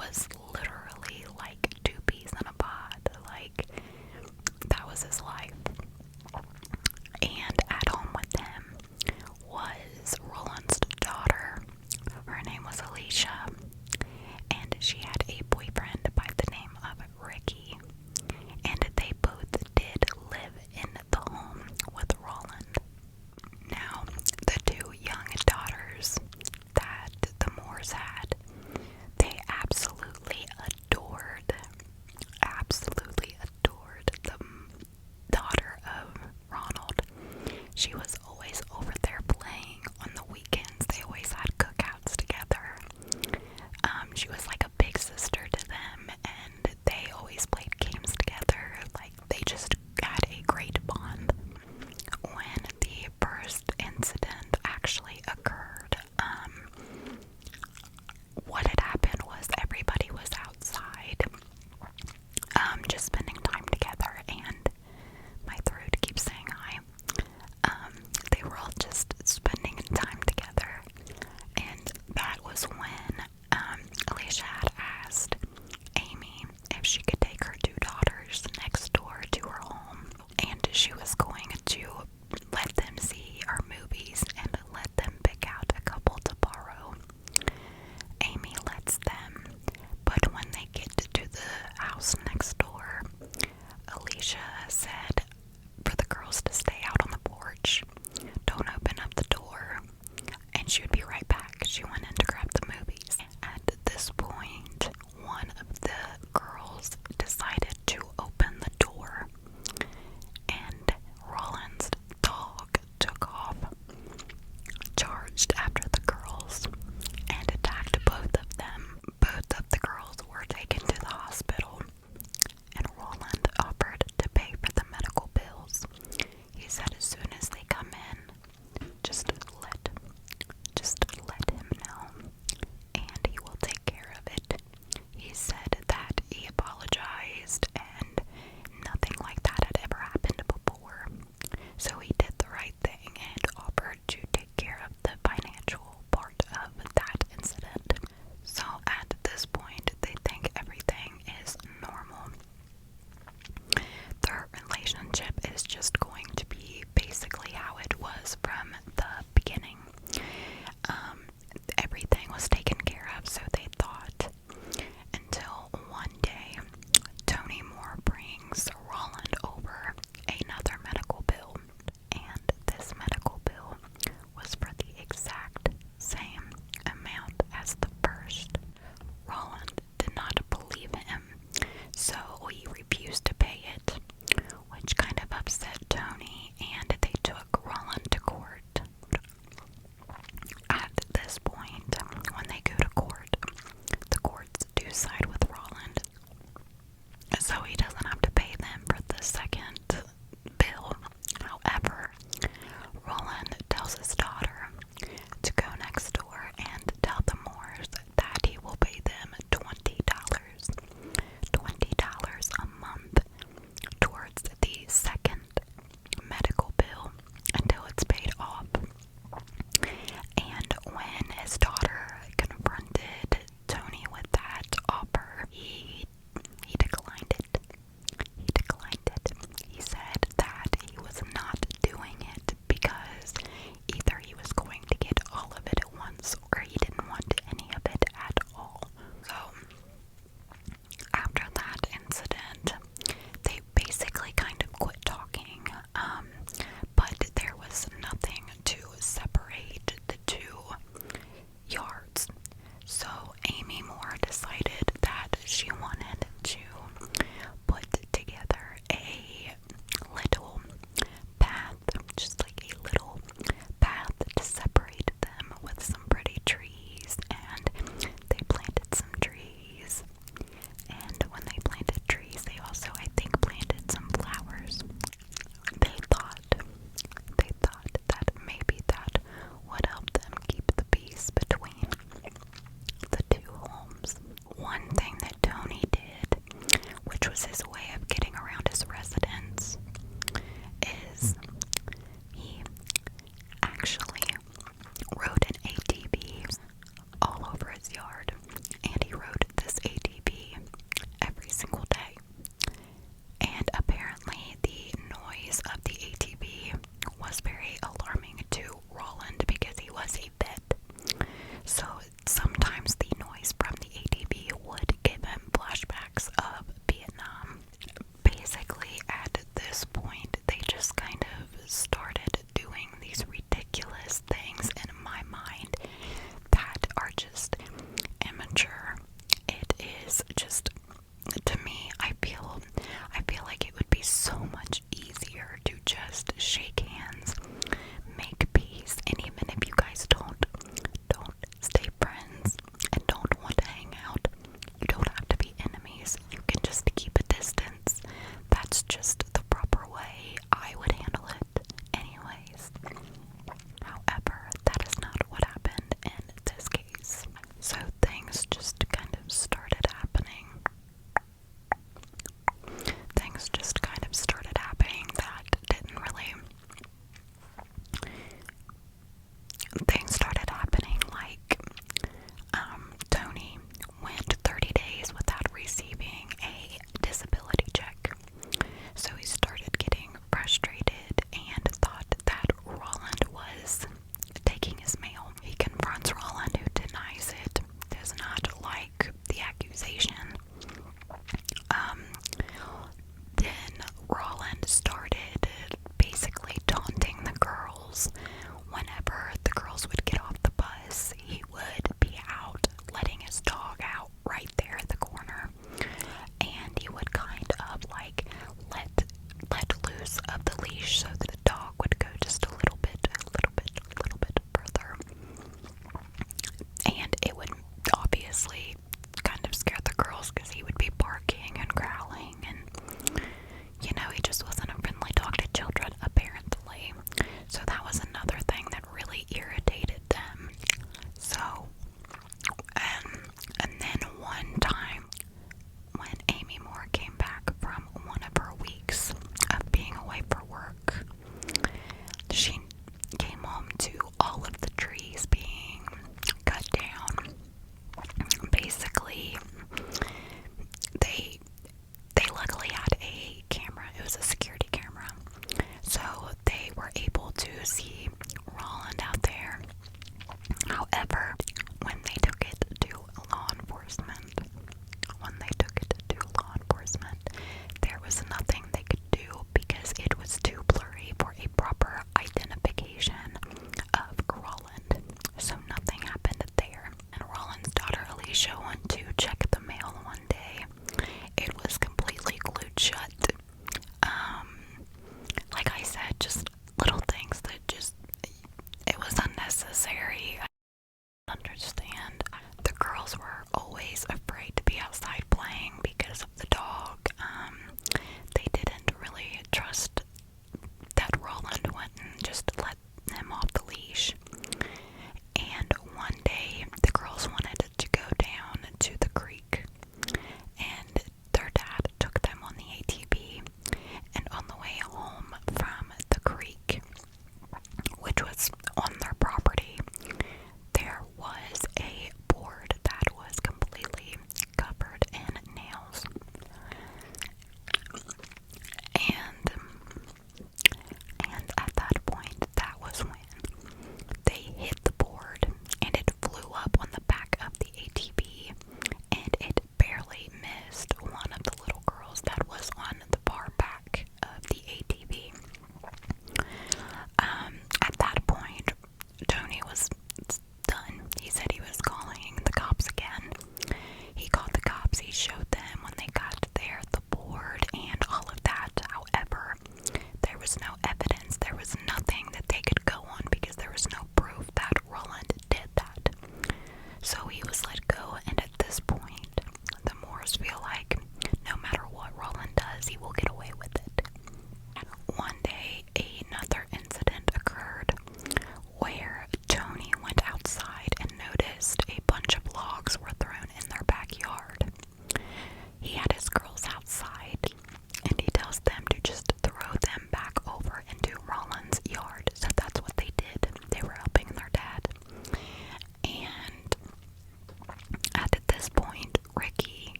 was literally like two peas in a pod. Like, that was his life. And at home with him was Roland's daughter. Her name was Alicia, and she had a boyfriend by the name of Ricky, and they both did live in the home with Roland. Now, the two young daughters that the Moores had, they absolutely adored the daughter of Ronald. She was always over there playing on the weekends. They always had cookouts together. She was like a big sister to them, and they always played games together. Like, they just had a great bond. When the first incident actually occurred, what had happened was everybody was outside, just spending time together, and my throat keeps saying hi. They were all just spending time together, and that was when Alicia had asked Amy if she could take her two daughters next door to her home, and she was going to let them see our movies and let them pick out a couple to borrow. Amy lets them, but when they get to the house next door, Alicia said for the girls to stay out on the porch, don't open up the door, and she would be right back. She went in to grab the movies. At this point, one of the girls decided to open the door, and Roland's dog took off, charged after the girls, and attacked both of them. Both of the girls were taken to the hospital, and Roland offered to pay for the medical bills. He said as soon as they come in, just let him know, and he will take care of it. He said that he apologized, and nothing like that had ever happened before. So he did the right thing and offered to take care of the financial part of that incident. So at this point, they think everything is normal. Their relationship is just going to be basically how it was from the beginning. Everything was taken care of, so they thought, until one day, Tony Moore brings Roland over another medical bill, and this medical bill was for the exact same amount as the first. Roland did not believe him, so he refused to pay it, which kind of upset Tony, and they took Roland to court. At this point, when they go to court, the courts do side with Roland, so he doesn't have to pay them for the second bill. However, Roland tells his daughter to go next door and tell the Moores that he will pay them $20 a month towards the second medical bill until it's paid off. And when his daughter confronted Tony with that offer, he declined it. He said that he was not doing it because either he was going to get all of it at once or he didn't want any of it at all. So after that incident, they basically kind of quit talking, but there was nothing to separate the two yards. So Amy Moore decided that she wanted to put together a little path, just like a little path to separate them with some pretty trees, and they planted some trees. And when they planted trees, they also, I think, planted some flowers. They thought that maybe that would help them keep the peace between the two homes. One thing that Tony did, which was his way of getting around his residence, is he actually wrote an ATV all over his yard, and he wrote this ATV guys, just to me, I feel like it would be so much easier to just shake hands, make peace, and even if you guys don't stay friends and don't want to hang out, you don't have to be enemies. You can just keep a distance. That's just the proper way I would handle it anyways. However, that is not what happened in this case. So things just kind of started happening.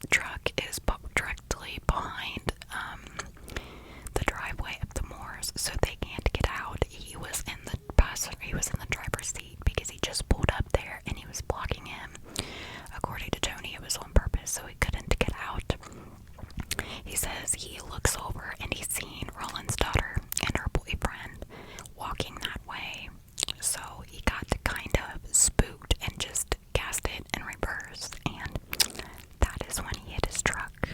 truck is directly behind the driveway of the Moors, so they can't get out. He was in the driver's seat because he just pulled up there and he was blocking him. According to Tony, it was on purpose so he couldn't get out. He says he looks over and he's seen Roland's daughter and her boyfriend walking that way. So he got kind of spooked and just gassed it in reverse, and that is when he hit his truck.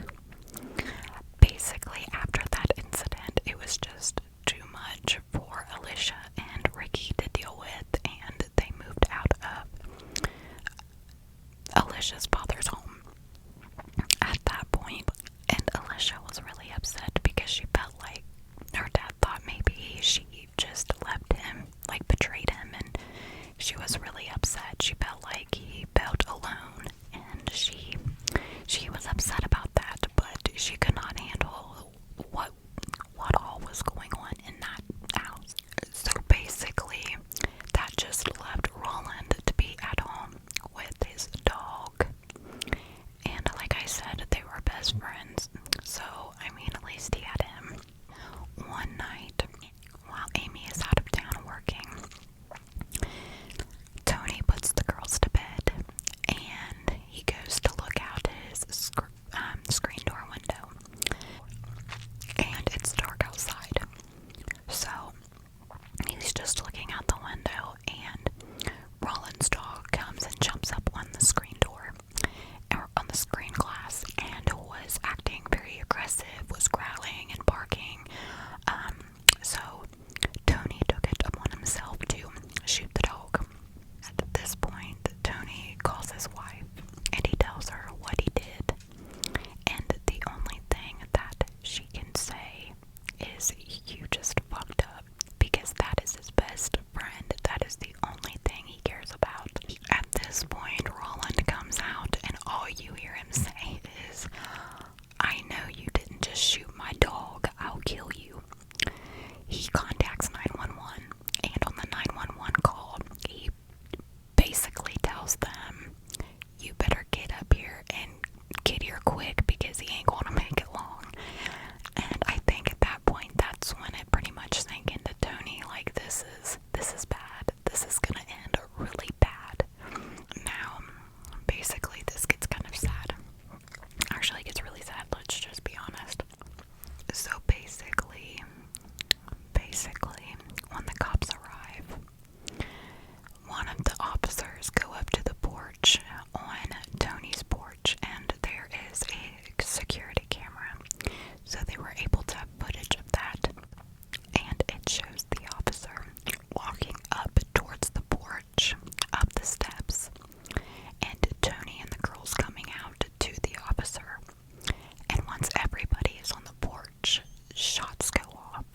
Basically, after that incident, it was just too much for Alicia and Ricky to deal with, and they moved out of Alicia's father's home at that point. And Alicia was really upset because she felt like her dad thought maybe she just left him, like betrayed him, and she was really upset. She felt like he felt alone, and she was upset about that, but she could not handle what all was going on in that house. So basically, that just left Roland to be at home with his dog. And like I said, they were best friends. So, I mean, at least he had him. One night, while Amy is out of town working, Tony puts the girls to bed, and he goes to look out his screen door window, and it's dark outside. So he's just looking out the window, and Roland's dog comes and jumps up on the screen door, or on the screen glass, and was acting very aggressive, was growling and barking. So Tony took it upon himself to shoot the dog. At this point, Tony calls his wife and he tells her what he did. And the only thing that she can say is, "You just fucked up," because that is his best friend. That is the only thing he cares about. At this point, Roland comes out and all you hear him say is, "I know you didn't just shoot my dog. I'll kill you." He contacts 911, and on the 911 call, he basically tells them, "You better get up here and get here quick because he ain't gonna make it long." And I think at that point, that's when it pretty much sank into Tony, like, this is bad. This is gonna end really bad. Now, basically, this gets kind of sad. Actually, it gets really sad, let's just be honest. So basically, when the cops arrive, one of the officers go up to the porch on Tony's porch, and there is a security camera. So they were able to have footage of that, and it shows the officer walking up towards the porch, up the steps, and Tony and the girls coming out to the officer. And once everybody is on the porch, shots go off.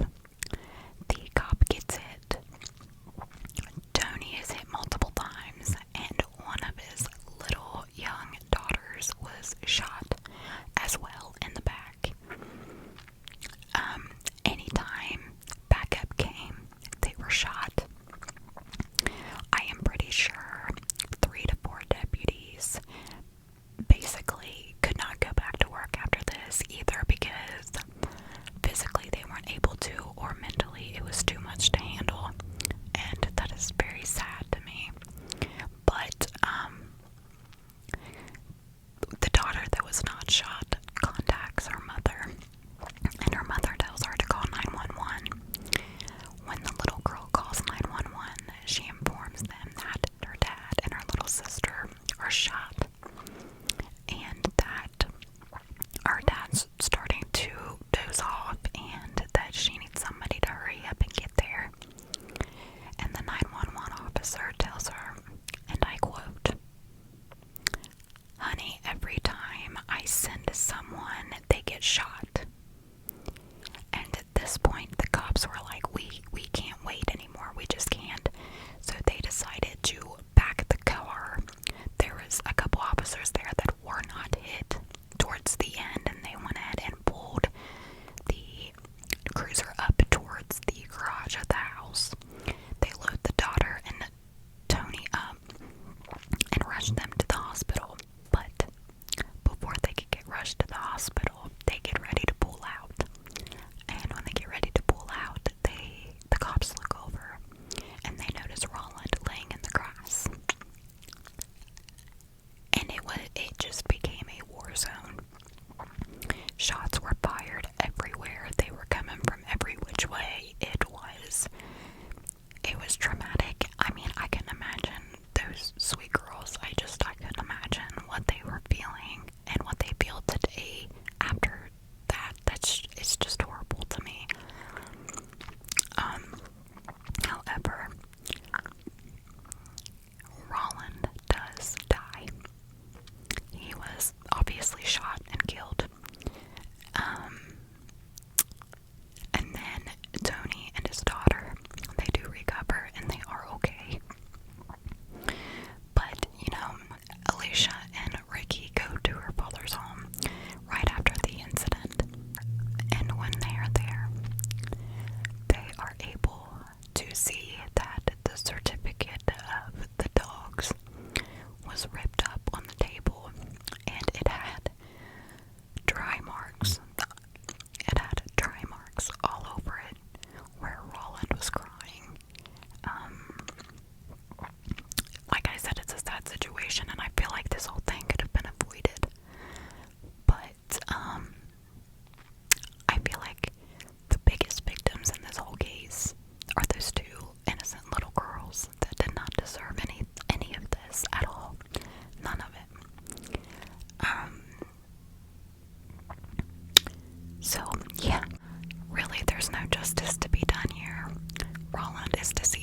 The cop gets hit. Tony is hit multiple times, and one of his little young daughters was shot as well in the back. Anytime backup came, they were shot. I am pretty sure 3 to 4 deputies basically could not go back to work after this, either because physically they weren't able to, or mentally it was too much to handle, and that is very sad to me. But the daughter that was not shot contacts her mother, and her mother tells her to call 911. When the little girl calls 911, she informs them that her dad and her little sister are shot, and that our dad's starting to doze off, and that she needs somebody to hurry up and get there. And the 911 officer tells her, and I quote, "Honey, every time I send hospital. They get ready to pull out. And when they get ready to pull out, the cops look over and they notice Roland laying in the grass. And it just became a war zone. Shots were fired everywhere. They were coming from every which way. It was traumatic. I mean, I can imagine those sweet girls. I couldn't imagine what they were feeling and what they feel today after that. It's just horrible to me. However, Roland does die. He was obviously shot and killed. And then Tony and his daughter, they do recover and they are okay. But, Alicia and Ricky go to her father's home right after the incident. And when they are there, they are able to see that the certificate of the dogs was ripped up on the table, and it had dry marks. It had dry marks all over it where Roland was crying. Like I said, it's a sad situation, and I feel like this whole thing could have been avoided. But I feel like the biggest victims in this whole case are those two innocent little girls that did not deserve any of this at all. None of it. So yeah, really there's no justice to be done here. Roland is deceased.